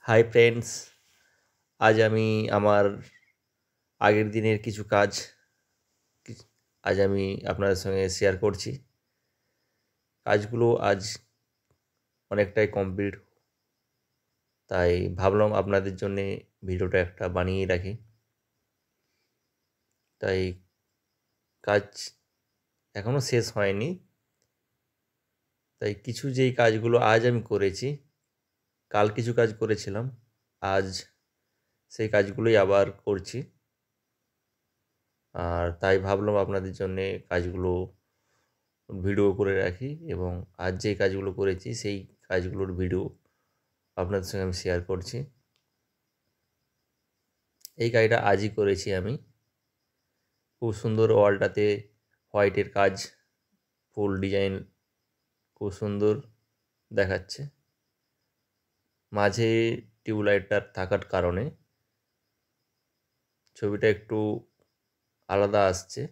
Hi friends, আজ আমি আমার আগের দিনের কিছু কাজ আজ আমি আপনাদের সঙ্গে শেয়ার করছি। কাজগুলো আজ অনেকটাই কমপ্লিট, তাই ভাবলাম আপনাদের জন্যে ভিডিওটা একটা বানিয়ে রাখি। তাই কাজ এখনও শেষ হয়নি, তাই কিছু যেই কাজগুলো আজ আমি করেছি, কাল কিছু কাজ করেছিলাম, আজ সেই কাজগুলোই আবার করছি। আর তাই ভাবলাম আপনাদের জন্যে কাজগুলো ভিডিও করে রাখি এবং আজ যে কাজগুলো করেছি সেই কাজগুলোর ভিডিও আপনাদের সঙ্গে আমি শেয়ার করছি। এই কাজটা আজই করেছি আমি। খুব সুন্দর ওয়ালটাতে হোয়াইটের কাজ, ফুল ডিজাইন খুব সুন্দর দেখাচ্ছে। মাঝে টিউবলাইটটা থাকার কারণে ছবিটা একটু আলাদা আসছে।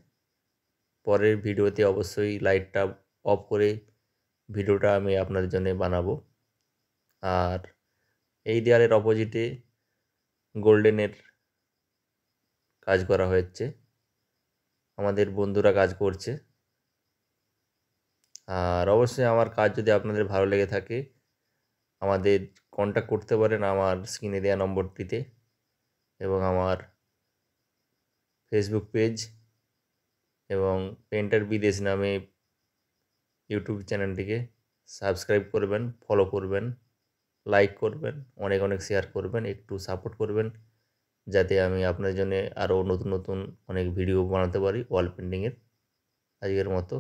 পরের ভিডিওতে অবশ্যই লাইটটা অফ করে ভিডিওটা আমি আপনাদের জন্য বানাবো। আর এই দেয়ালের অপোজিটে গোল্ডেনের কাজ করা হয়েছে, আমাদের বন্ধুরা কাজ করছে। আর অবশ্যই আমার কাজ যদি আপনাদের ভালো লেগে থাকে আমাদের কন্ট্যাক্ট করতে পারেন আমার স্ক্রিনে দেওয়া নম্বরটিতে, এবং আমার ফেসবুক পেজ এবং পেন্টার বিদেশ নামে ইউটিউব চ্যানেলটিকে সাবস্ক্রাইব করবেন, ফলো করবেন, লাইক করবেন, অনেক অনেক শেয়ার করবেন, একটু সাপোর্ট করবেন যাতে আমি আপনাদের জন্য আরও নতুন নতুন অনেক ভিডিও বানাতে পারি ওয়াল পেন্টিংয়ের। আজকের মতো